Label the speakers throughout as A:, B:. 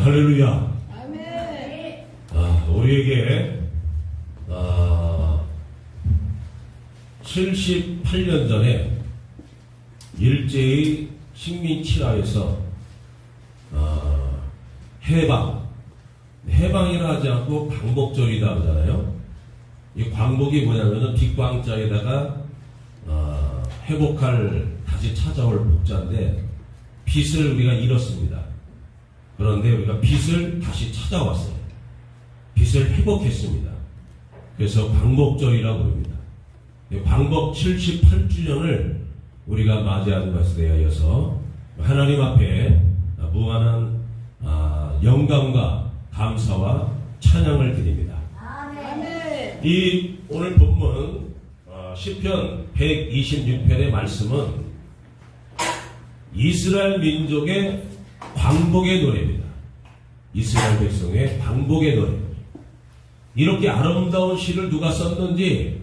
A: 할렐루야.
B: 아멘.
A: 우리에게 78년 전에 일제의 식민 치하에서 해방이라 하지 않고 광복절이다 하잖아요. 이 광복이 뭐냐면은 빅광자에다가 회복할 다시 찾아올 복자인데 빛을 우리가 잃었습니다. 그런데 우리가 빛을 다시 찾아왔어요. 빛을 회복했습니다. 그래서 광복절이라고 부릅니다. 광복 78주년을 우리가 맞이하는 것에 대하여서 하나님 앞에 무한한 영광과 감사와 찬양을 드립니다.
B: 아멘.
A: 이 오늘 본문 시편 126편의 말씀은 이스라엘 민족의 광복의 노래입니다. 이스라엘 백성의 광복의 노래. 이렇게 아름다운 시를 누가 썼는지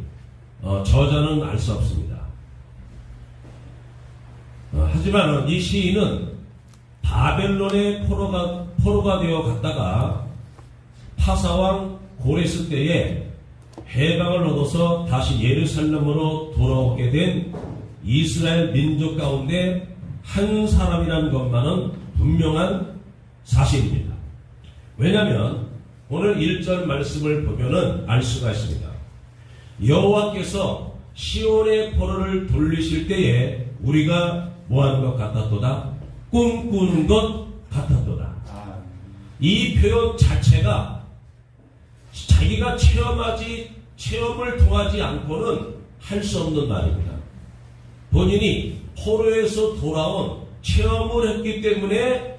A: 저자는 알 수 없습니다. 하지만 이 시인은 바벨론의 포로가 되어 갔다가 파사왕 고레스 때에 해방을 얻어서 다시 예루살렘으로 돌아오게 된 이스라엘 민족 가운데 한 사람이라는 것만은 분명한 사실입니다. 왜냐하면 오늘 1절 말씀을 보면은 알 수가 있습니다. 여호와께서 시온의 포로를 돌리실 때에 우리가 뭐하는 것 같았도다? 꿈꾸는 것 같았도다. 이 표현 자체가 자기가 체험을 통하지 않고는 할 수 없는 말입니다. 본인이 포로에서 돌아온 체험을 했기 때문에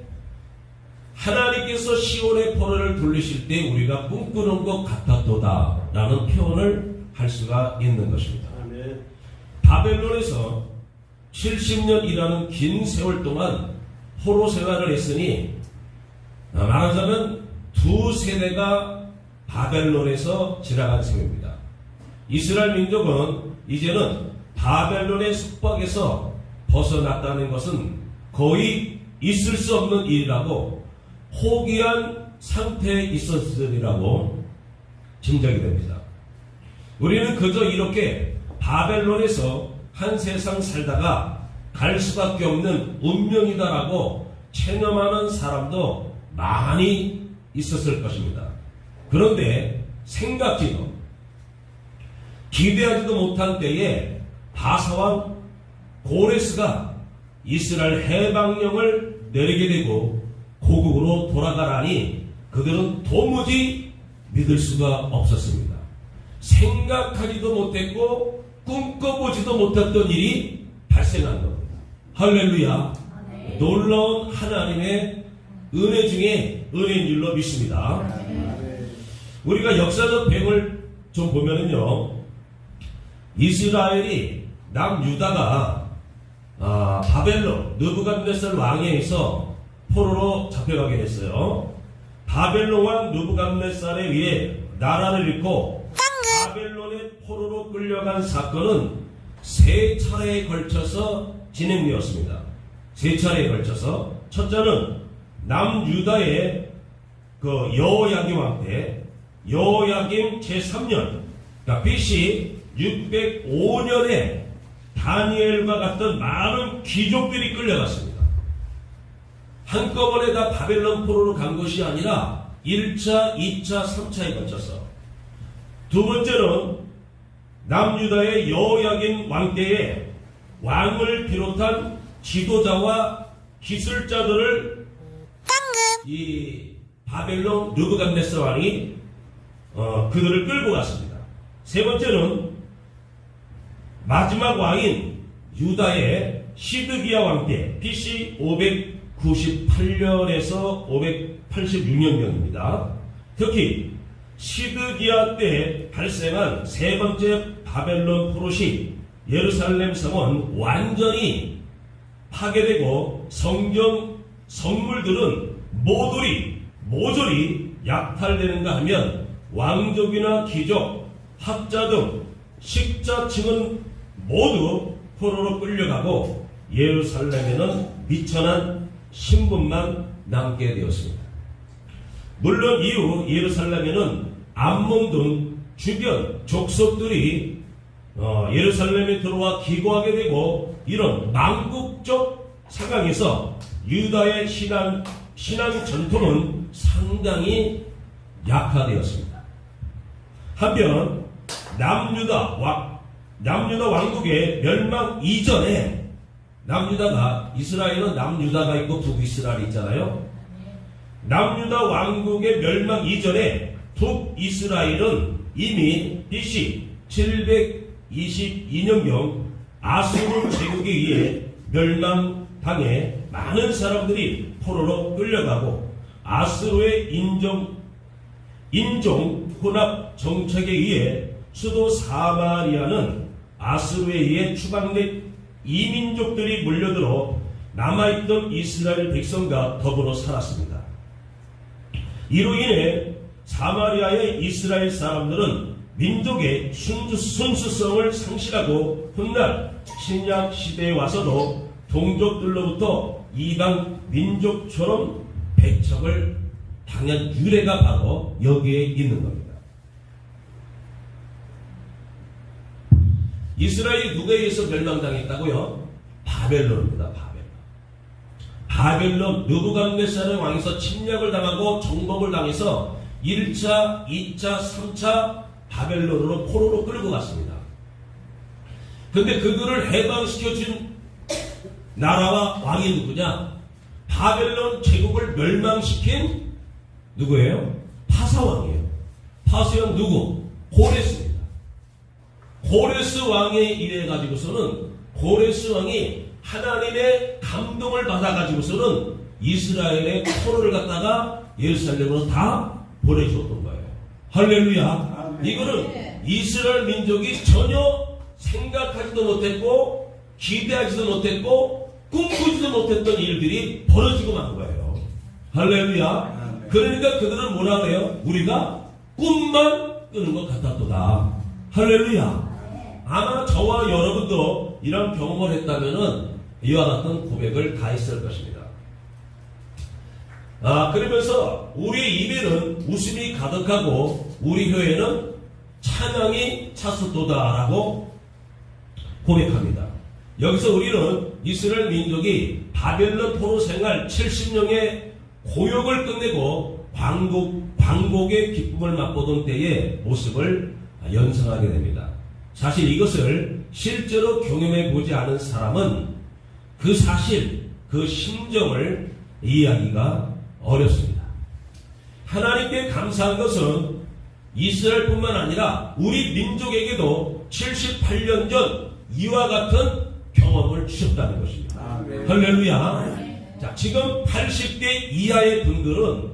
A: 하나님께서 시온의 포로를 돌리실 때 우리가 꿈꾸는 것 같았도다 라는 표현을 할 수가 있는 것입니다. 바벨론에서 70년이라는 긴 세월 동안 포로 생활을 했으니 말하자면 두 세대가 바벨론에서 지나간 셈입니다. 이스라엘 민족은 이제는 바벨론의 속박에서 벗어났다는 것은 거의 있을 수 없는 일이라고 포기한 상태에 있었으리라고 짐작이 됩니다. 우리는 그저 이렇게 바벨론에서 한 세상 살다가 갈 수밖에 없는 운명이다라고 체념하는 사람도 많이 있었을 것입니다. 그런데 생각지도 기대하지도 못한 때에 바사왕 고레스가 이스라엘 해방령을 내리게 되고 고국으로 돌아가라니 그들은 도무지 믿을 수가 없었습니다. 생각하지도 못했고 꿈꿔보지도 못했던 일이 발생한 겁니다. 할렐루야. 놀라운 하나님의 은혜 중에 은혜인 줄로 믿습니다. 우리가 역사적 배경을 좀 보면은요, 이스라엘이 남유다가 바벨론 느부갓네살 왕에 의해서 포로로 잡혀가게 됐어요. 바벨론 왕 느부갓네살에 의해 나라를 잃고 바벨론의 포로로 끌려간 사건은 세 차례에 걸쳐서 진행되었습니다. 세 차례에 걸쳐서 첫째는 남유다의 여호야김 왕 때 여호야김 제3년 그러니까 BC 605년에 다니엘과 같은 많은 귀족들이 끌려갔습니다. 한꺼번에 다 바벨론 포로로 간 것이 아니라 1차, 2차, 3차에 걸쳐서. 두 번째는 남유다의 여호야김 왕 때에 왕을 비롯한 지도자와 기술자들을 이 바벨론 느부갓네살 왕이 그들을 끌고 갔습니다. 세 번째는 마지막 왕인 유다의 시드기야 왕 때 BC 598년에서 586년경입니다. 특히 시드기야 때 발생한 세 번째 바벨론 포로 시 예루살렘 성은 완전히 파괴되고 성경 성물들은 모조리 약탈되는가 하면 왕족이나 귀족, 학자 등 식자층은 모두 포로로 끌려가고 예루살렘에는 미천한 신분만 남게 되었습니다. 물론 이후 예루살렘에는 암몬 등 주변 족속들이 예루살렘에 들어와 기거하게 되고, 이런 망국적 상황에서 유다의 신앙 전통은 상당히 약화되었습니다. 한편 남유다 왕국의 멸망 이전에, 이스라엘은 남유다가 있고 북이스라엘이 있잖아요. 남유다 왕국의 멸망 이전에 북이스라엘은 이미 BC 722년경 아수르 제국에 의해 멸망당해 많은 사람들이 포로로 끌려가고, 아수르의 인종 혼합 정책에 의해 수도 사마리아는 아수르에 의해 추방된 이민족들이 몰려들어 남아있던 이스라엘 백성과 더불어 살았습니다. 이로 인해 사마리아의 이스라엘 사람들은 민족의 순수성을 상실하고, 훗날 신약 시대에 와서도 동족들로부터 이방 민족처럼 배척을 당한 유래가 바로 여기에 있는 겁니다. 이스라엘이 누구에 의해서 멸망당했다고요? 바벨론입니다. 바벨론 느부갓네살의 왕에서 침략을 당하고 정복을 당해서 1차, 2차, 3차 바벨론으로 포로로 끌고 갔습니다. 근데 그들을 해방시켜준 나라와 왕이 누구냐? 바벨론 제국을 멸망시킨 누구예요? 파사왕이에요. 파사왕 누구? 고레스입니다. 고레스 왕에 의해 가지고서는, 고레스 왕이 하나님의 감동을 받아가지고서는 이스라엘의 포로를 갖다가 예루살렘으로 다 보내주었던 거예요. 할렐루야. 이거는 이스라엘 민족이 전혀 생각하지도 못했고, 기대하지도 못했고, 꿈꾸지도 못했던 일들이 벌어지고 만 거예요. 할렐루야. 그러니까 그들은 뭐라 그래요? 우리가 꿈만 꾸는 것 같았도다. 할렐루야. 아마 저와 여러분도 이런 경험을 했다면은 이와 같은 고백을 다 했을 것입니다. 그러면서 우리 입에는 웃음이 가득하고 우리 혀에는 찬양이 찼었도다라고 고백합니다. 여기서 우리는 이스라엘 민족이 바벨론 포로 생활 70년의 고역을 끝내고 광복의 기쁨을 맛보던 때의 모습을 연상하게 됩니다. 사실 이것을 실제로 경험해 보지 않은 사람은 그 사실, 그 심정을 이해하기가 어렵습니다. 하나님께 감사한 것은 이스라엘뿐만 아니라 우리 민족에게도 78년 전 이와 같은 경험을 주셨다는 것입니다. 할렐루야. 자, 지금 80대 이하의 분들은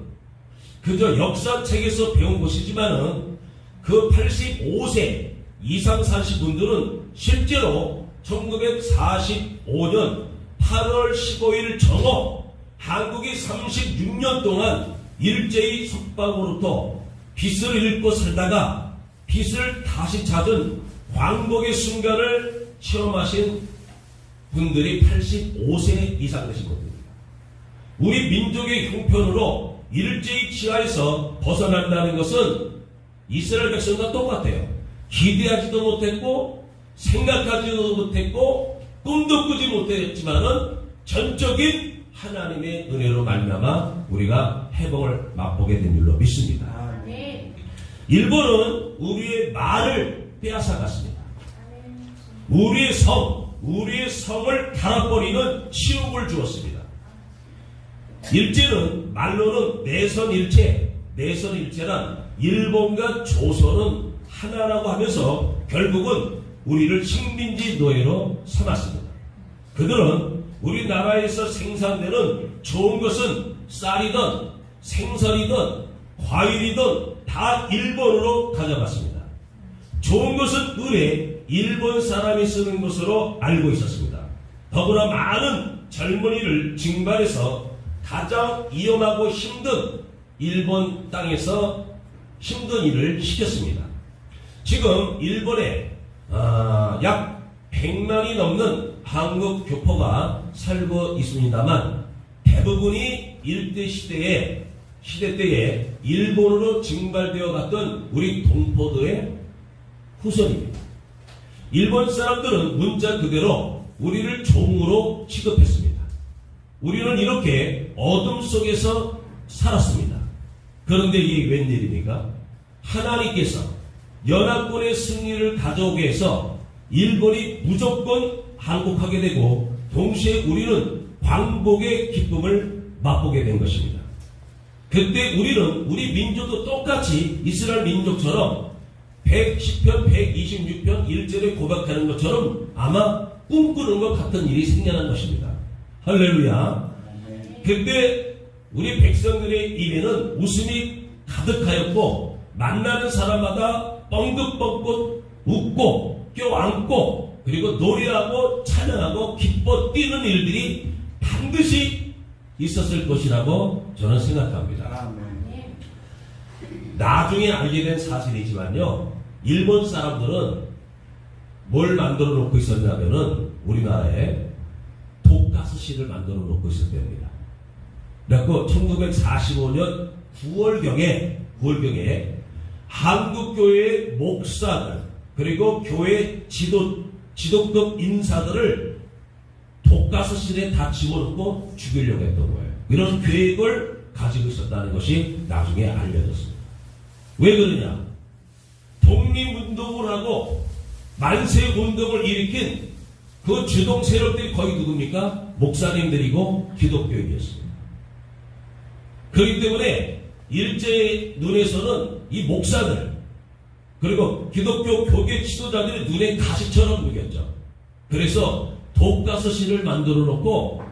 A: 그저 역사책에서 배운 것이지만은 그 85세 이상 사신 분들은 실제로 1945년 8월 15일 정오 한국이 36년 동안 일제히 속박으로부터 빚을 잃고 살다가 빚을 다시 찾은 광복의 순간을 체험하신 분들이 85세 이상 되신 겁니다. 우리 민족의 형편으로 일제히 지하에서 벗어난다는 것은 이스라엘 백성과 똑같아요. 기대하지도 못했고 생각하지도 못했고 꿈도 꾸지 못했지만은 전적인 하나님의 은혜로 말미암아 우리가 해방을 맛보게 된 줄로 믿습니다. 일본은 우리의 말을 빼앗아갔습니다. 우리의 성을 갈아버리는 치욕을 주었습니다. 일제는 말로는 내선일체란 일본과 조선은 하나라고 하면서 결국은 우리를 식민지 노예로 삼았습니다. 그들은 우리나라에서 생산되는 좋은 것은 쌀이든 생선이든 과일이든 다 일본으로 가져갔습니다. 좋은 것은 을에 일본 사람이 쓰는 것으로 알고 있었습니다. 더구나 많은 젊은이를 징발해서 가장 위험하고 힘든 일본 땅에서 힘든 일을 시켰습니다. 지금 일본에 약 100만이 넘는 한국 교포가 살고 있습니다만 대부분이 일제 시대에 시대 때에 일본으로 징발되어 갔던 우리 동포들의 후손입니다. 일본 사람들은 문자 그대로 우리를 종으로 취급했습니다. 우리는 이렇게 어둠 속에서 살았습니다. 그런데 이게 웬일입니까? 하나님께서 연합군의 승리를 가져오게 해서 일본이 무조건 항복하게 되고 동시에 우리는 광복의 기쁨을 맛보게 된 것입니다. 그때 우리는 우리 민족도 똑같이 이스라엘 민족처럼 110편, 126편 1절에 고백하는 것처럼 아마 꿈꾸는 것 같은 일이 생겨난 것입니다. 할렐루야. 그때 우리 백성들의 입에는 웃음이 가득하였고 만나는 사람마다 뻥긋뻥긋 웃고 껴안고 그리고 노래하고 찬양하고 기뻐 뛰는 일들이 반드시 있었을 것이라고 저는 생각합니다. 나중에 알게 된 사실이지만요, 일본 사람들은 뭘 만들어 놓고 있었냐면은 우리나라에 독가스실을 만들어 놓고 있었답니다. 그래갖고 1945년 9월경에 한국교회의 목사들 그리고 교회 지도급 인사들을 독가스실에 다 집어넣고 죽이려고 했던 거예요. 이런 계획을 가지고 있었다는 것이 나중에 알려졌습니다. 왜 그러냐? 독립운동을 하고 만세운동을 일으킨 그 주동 세력들이 거의 누굽니까? 목사님들이고 기독교인이었습니다. 그렇기 때문에 일제의 눈에서는 이 목사들 그리고 기독교 교계 지도자들의 눈에 가시처럼 보였죠. 그래서 독가스실을 만들어 놓고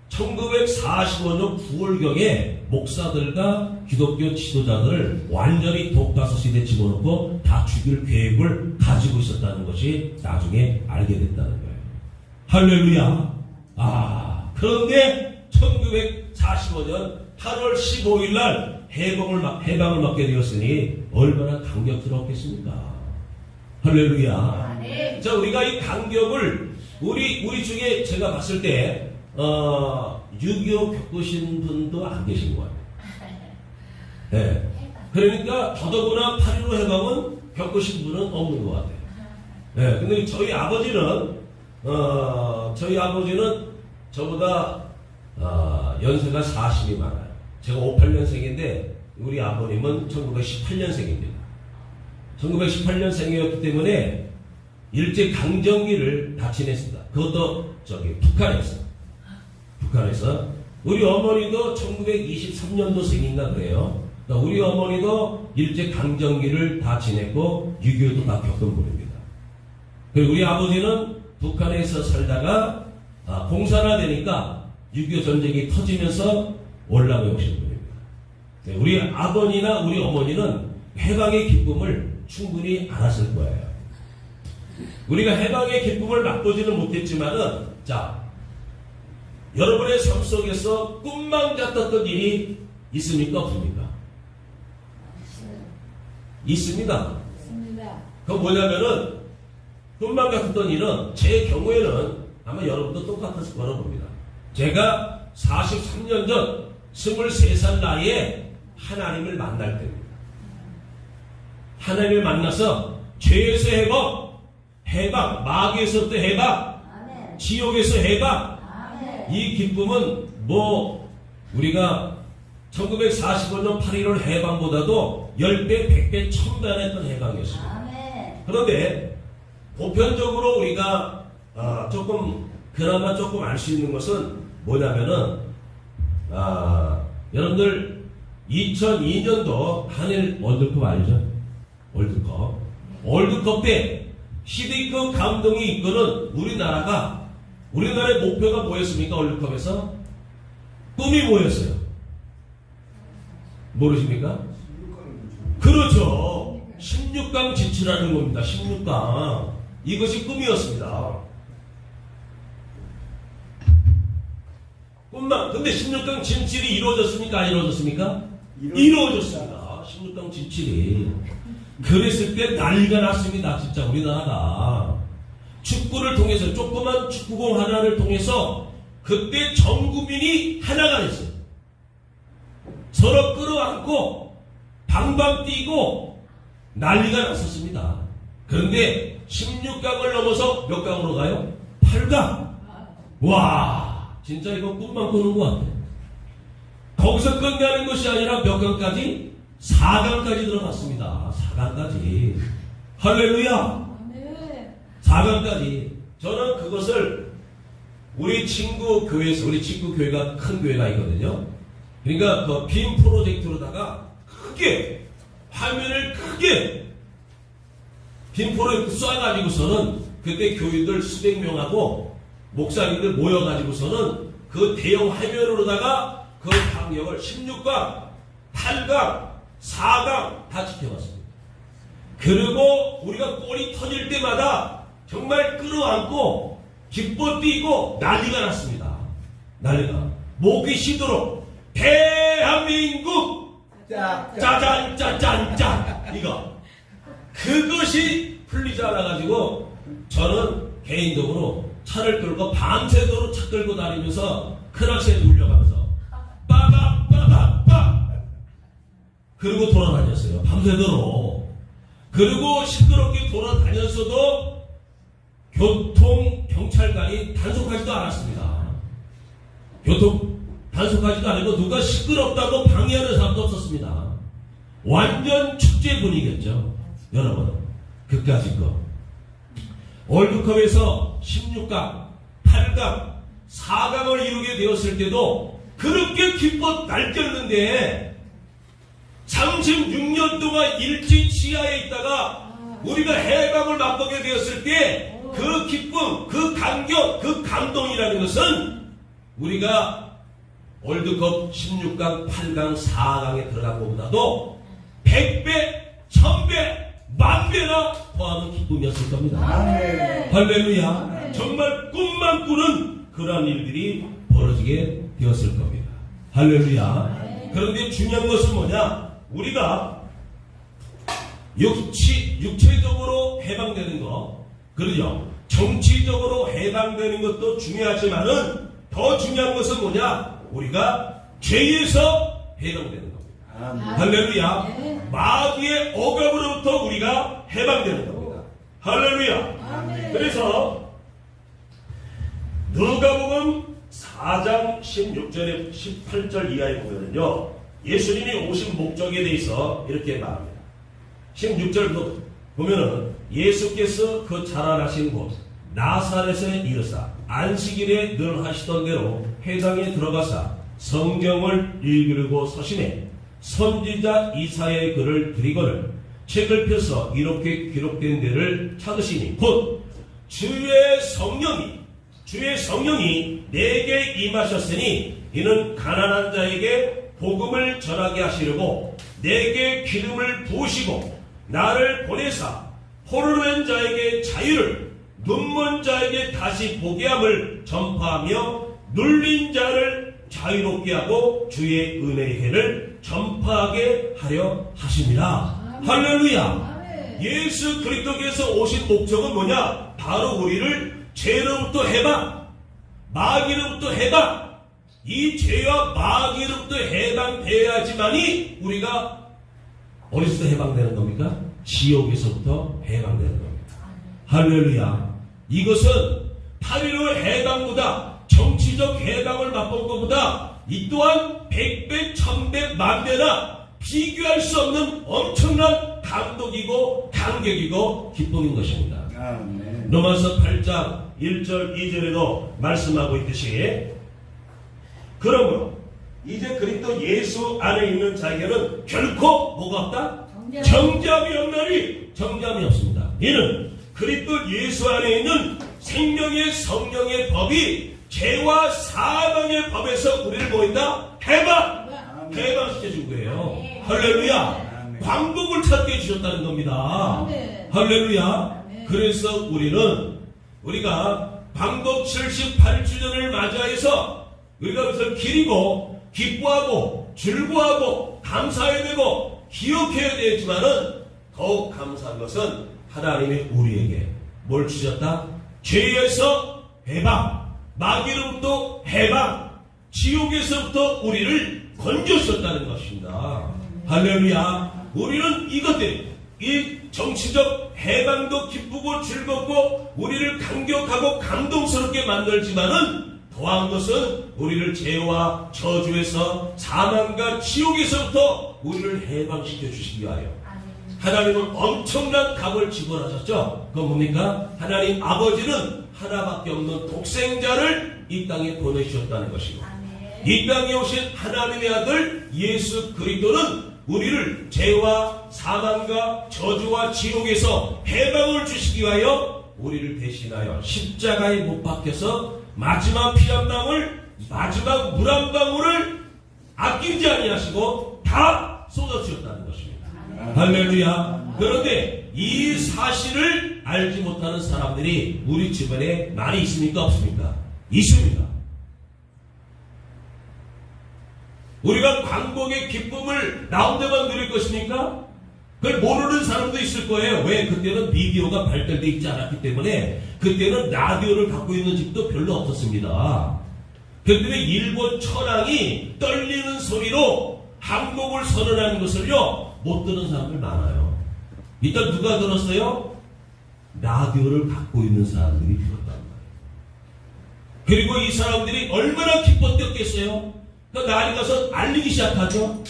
A: 1945년 9월경에 목사들과 기독교 지도자들을 완전히 독가스실에 집어넣고 다 죽일 계획을 가지고 있었다는 것이 나중에 알게 됐다는 거예요. 할렐루야. 그런데 1945년 8월 15일 날 해방을 받게 되었으니 얼마나 감격스럽겠습니까? 할렐루야. 자, 우리가 이 감격을 우리 중에 제가 봤을 때 6.25 겪으신 분도 안 계신 것 같아요. 네. 그러니까 더더구나 8.15 해방은 겪으신 분은 없는 것 같아요. 네. 근데 저희 아버지는 저보다 연세가 40이 많아요. 제가 58년생인데 우리 아버님은 1918년생입니다. 1918년생이었기 때문에 일제 강점기를 다 지냈습니다. 그것도 북한에서 우리 어머니도 1923년도생인가 그래요. 그러니까 우리 어머니도 일제 강점기를 다 지냈고 6.25도 다 겪은 분입니다. 그리고 우리 아버지는 북한에서 살다가 공산화되니까 6.25 전쟁이 터지면서 올라가 오신 분입니다. 네, 우리 아버지나 우리 어머니는 해방의 기쁨을 충분히 알았을 거예요. 우리가 해방의 기쁨을 맛보지는 못했지만은, 자, 여러분의 삶 속에서 꿈만 같았던 일이 있습니까? 없습니까? 있습니다. 그건 뭐냐면은, 꿈만 같았던 일은, 제 경우에는 아마 여러분도 똑같았을 거라고 봅니다. 제가 43년 전 23살 나이에 하나님을 만날 때입니다. 하나님을 만나서 죄에서 해방, 마귀에서부터 해방, 아멘. 지옥에서 해방. 아멘. 이 기쁨은 우리가 1945년 8.15 해방보다도 10배, 100배, 1000배 했던 해방이었습니다. 아멘. 그런데 보편적으로 우리가 그나마 조금 알 수 있는 것은 뭐냐면은 여러분들 2002년도 한일 월드컵 알죠? 월드컵 때 시대급 감동이 이끄는 우리나라의 목표가 뭐였습니까? 월드컵에서 꿈이 뭐였어요? 모르십니까? 그렇죠. 16강 진출하는 겁니다. 16강. 이것이 꿈이었습니다. 근데 16강 진출이 이루어졌습니까? 안 이루어졌습니까? 이루어졌습니다. 16강 진출이. 그랬을 때 난리가 났습니다. 진짜 우리나라가. 축구를 통해서, 조그만 축구공 하나를 통해서 그때 전 국민이 하나가 됐어요. 서로 끌어안고 방방 뛰고 난리가 났었습니다. 그런데 16강을 넘어서 몇 강으로 가요? 8강. 와, 진짜 이거 꿈만 꾸는 것 같아. 거기서 끝나는 것이 아니라 몇 강까지? 4강까지 들어갔습니다. 4강까지. 할렐루야. 4강까지. 저는 그것을 우리 친구 교회에서, 우리 친구 교회가 큰 교회가 있거든요. 그러니까 그 빔 프로젝트로다가 크게, 화면을 크게 빔 프로젝트 쏴가지고서는 그때 교인들 수백 명하고 목사님들 모여가지고서는 그 대형 화면으로다가 그 강력을 16강, 8강, 4강 다 지켜봤습니다. 그리고 우리가 골이 터질 때마다 정말 끌어안고 기뻐 뛰고 난리가 났습니다. 난리가. 목이 쉬도록 대한민국 짜잔짜잔짠 이거 그것이 풀리지 않아가지고 저는 개인적으로 차를 끌고 밤새도록 차 끌고 다니면서 크락시에 울려가면서 빠바빠바빠 그리고 돌아다녔어요. 밤새도록. 그리고 시끄럽게 돌아다녔어도 교통경찰관이 단속하지도 않았습니다. 단속하지도 않고 누가 시끄럽다고 방해하는 사람도 없었습니다. 완전 축제 분위기였죠. 여러분, 그까짓 거. 월드컵에서 16강, 8강, 4강을 이루게 되었을 때도 그렇게 기뻐 날뛰었는데 36년 동안 일제 치하에 있다가 우리가 해방을 맛보게 되었을 때 그 기쁨, 그 감격, 그 감동이라는 것은 우리가 월드컵 16강, 8강, 4강에 들어간 것보다도 100배, 1000배, 만배나 더하는 기쁨이었을 겁니다. 할렐루야. 정말 꿈만 꾸는 그러한 일들이 벌어지게 되었을 겁니다. 할렐루야. 그런데 중요한 것은 뭐냐? 우리가 육체적으로 해방되는 거, 그러죠? 정치적으로 해방되는 것도 중요하지만은 더 중요한 것은 뭐냐? 우리가 죄에서 해방되는 겁니다. 할렐루야. 마귀의 억압으로부터 우리가 해방되는 겁니다. 할렐루야. 그래서 누가복음 4장 16절에 18절 이하에 보면요, 예수님이 오신 목적에 대해서 이렇게 말합니다. 16절 보면은 예수께서 그 자라나신 곳 나사렛에 이르사 안식일에 늘 하시던 대로 회당에 들어가사 성경을 읽으려고 서심해 선지자 이사야의 글을 드리거늘 책을 펴서 이렇게 기록된 데를 찾으시니 곧 주의 성령이 내게 임하셨으니 이는 가난한 자에게 복음을 전하게 하시려고 내게 기름을 부으시고 나를 보내사 포로된 자에게 자유를 눈먼 자에게 다시 보게 함을 전파하며 눌린 자를 자유롭게 하고 주의 은혜의 해를 전파하게 하려 하십니다. 할렐루야. 예수 그리스도께서 오신 목적은 뭐냐? 바로 우리를 죄로부터 해방, 마귀로부터 해방, 이 죄와 마귀로부터 해방되어야지만이 우리가 어디서부터 해방되는 겁니까? 지옥에서부터 해방되는 겁니다. 할렐루야. 이것은 8.15 해방보다, 정치적 해방을 맛본 것보다 이 또한 100배, 1000배, 만배나 비교할 수 없는 엄청난 감동이고 감격이고 기쁨인 것입니다. 로마서 8장 1절 2절에도 말씀하고 있듯이 그러므로 이제 그리스도 예수 안에 있는 자에게는 결코 뭐가 없다? 정죄함이 없나니 정죄함이 없습니다. 이는 그리스도 예수 안에 있는 생명의 성령의 법이 죄와 사망의 법에서 우리를 보인다? 해방시켜준 거예요. 할렐루야. 광복을 찾게 해주셨다는 겁니다. 할렐루야. 그래서 우리가 광복 78주년을 맞이해서 우리가 그것을 기리고 기뻐하고 즐거워하고 감사해야 되고 기억해야 되지만은 더욱 감사한 것은 하나님이 우리에게 뭘 주셨다? 죄에서 해방, 마귀로부터 해방, 지옥에서부터 우리를 건져주셨다는 것입니다. 할렐루야. 우리는 이것들, 이 정치적 해방도 기쁘고 즐겁고 우리를 감격하고 감동스럽게 만들지만은 더한 것은 우리를 죄와 저주에서 사망과 지옥에서부터 우리를 해방시켜 주시기 위하여 하나님은 엄청난 값을 지불하셨죠. 그건 뭡니까? 하나님 아버지는 하나밖에 없는 독생자를 이 땅에 보내주셨다는 것이고, 이 땅에 오신 하나님의 아들 예수 그리스도는 우리를 죄와 사망과 저주와 지옥에서 해방을 주시기 위하여 우리를 대신하여 십자가에 못 박혀서 마지막 피 한 방울, 마지막 물 한 방울을 아끼지 아니하시고 다 쏟아주셨다는 것입니다. 할렐루야. 그런데 이 사실을 알지 못하는 사람들이 우리 주변에 많이 있습니까? 없습니까? 있습니다. 우리가 광복의 기쁨을 나온데만 누릴 것입니까? 그걸 모르는 사람도 있을 거예요. 왜? 그때는 미디어가 발달되어 있지 않았기 때문에, 그때는 라디오를 갖고 있는 집도 별로 없었습니다. 그렇기 때문에 일본 천황이 떨리는 소리로 항복을 선언하는 것을요 못 듣는 사람들 많아요. 일단 누가 들었어요? 라디오를 갖고 있는 사람들이 들었단 말이에요. 그리고 이 사람들이 얼마나 기뻤겠어요? 그러니까 날이 가서 알리기 시작하죠.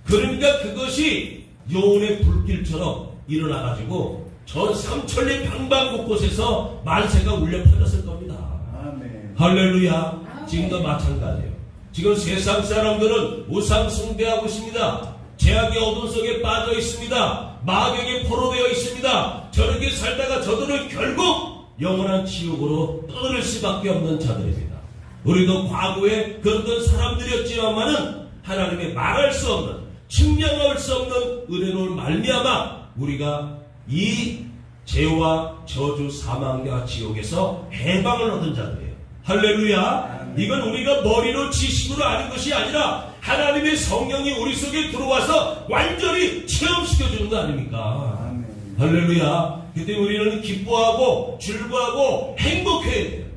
A: 그러니까 그것이 영혼의 불길처럼 일어나가지고 전 삼천리 방방곳곳에서 만세가 울려 퍼졌을 겁니다.
C: 아멘.
A: 할렐루야. 지금도 마찬가지예요. 지금 세상 사람들은 우상 숭배하고 있습니다. 죄악의 어둠 속에 빠져 있습니다. 마귀에게 포로되어 있습니다. 저렇게 살다가 저들은 결국 영원한 지옥으로 떠들 수밖에 없는 자들입니다. 우리도 과거에 그런 사람들이었지만은 하나님의 말할 수 없는, 측량할 수 없는 은혜로 말미암아 우리가 이 죄와 저주 사망과 지옥에서 해방을 얻은 자들이에요. 할렐루야. 이건 우리가 머리로 지식으로 아는 것이 아니라 하나님의 성령이 우리 속에 들어와서 완전히 체험시켜주는 거 아닙니까?
C: 아멘.
A: 할렐루야. 그때 우리는 기뻐하고 즐거워하고 행복해야 돼요.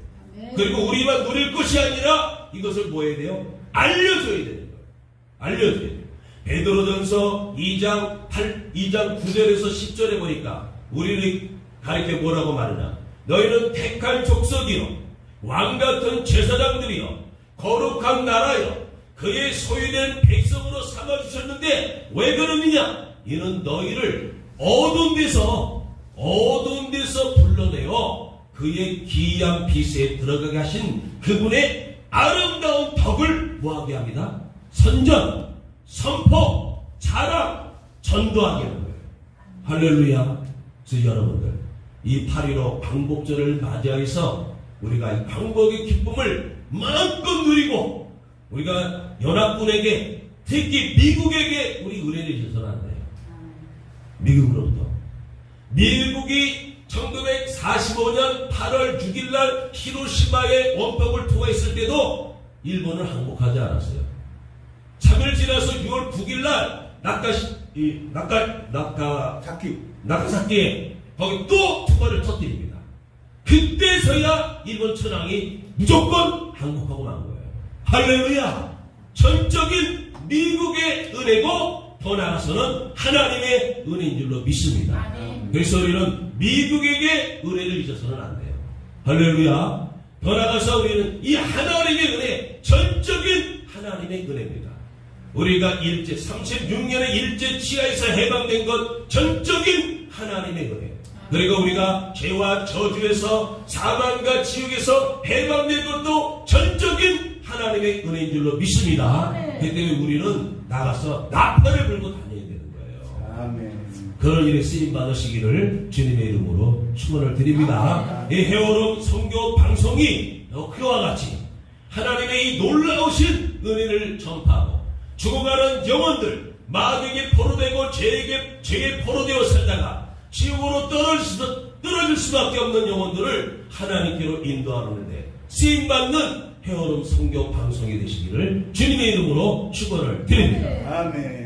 A: 그리고 우리만 누릴 것이 아니라 이것을 뭐 해야 돼요? 알려줘야 되는 거예요. 알려줘야 돼요. 베드로전서 2장 9절에서 10절에 보니까 우리를 가르쳐 뭐라고 말하냐? 너희는 택한 족속이요 왕같은 제사장들이요 거룩한 나라요 그의 소유된 백성으로 삼아주셨는데 왜 그러느냐? 이는 너희를 어두운 데서 불러내어 그의 기이한 빛에 들어가게 하신 그분의 아름다운 덕을 뭐하게 합니다? 선전, 선포, 자랑, 전도하게 하는 거예요. 할렐루야. 그래서 여러분들 이 8.15 광복절을 맞이해서 우리가 이 광복의 기쁨을 마음껏 누리고 우리가 연합군에게 특히 미국에게 우리 은혜를 주셔서는 안 돼요. 미국으로부터. 미국이 1945년 8월 6일날 히로시마에 원폭을 투하했을 때도 일본을 항복하지 않았어요. 3일 지나서 6월 9일날 나카사키에 거기 또 투하를 터뜨립니다. 그때서야 일본 천황이 무조건 항복하고 만 거예요. 할렐루야. 전적인 미국의 은혜고 더 나아가서는 하나님의 은혜인 줄로 믿습니다. 그래서 우리는 미국에게 은혜를 잊어서는 안 돼요. 할렐루야. 더 나아가서 우리는 이 하나님의 은혜, 전적인 하나님의 은혜입니다. 우리가 36년의 일제 치하에서 해방된 것 전적인 하나님의 은혜. 그리고 우리가 죄와 저주에서 사망과 지옥에서 해방된 것도 전적인 하나님의 은혜인 줄로 믿습니다. 그 때문에 우리는 나가서 나팔을 불고 다녀야 되는 거예요.
C: 아멘.
A: 그런 일에 쓰임 받으시기를 주님의 이름으로 축원을 드립니다. 이 헤어롬 선교 방송이 그와 같이 하나님의 이 놀라우신 은혜를 전파하고 죽어가는 영혼들, 마귀에게 포로되고 죄에 포로되어 살다가 지옥으로 떨어질 수밖에 없는 영혼들을 하나님께로 인도하는데 쓰임받는 헤어롬 선교 방송이 되시기를 주님의 이름으로 축원을 드립니다.
C: 아멘.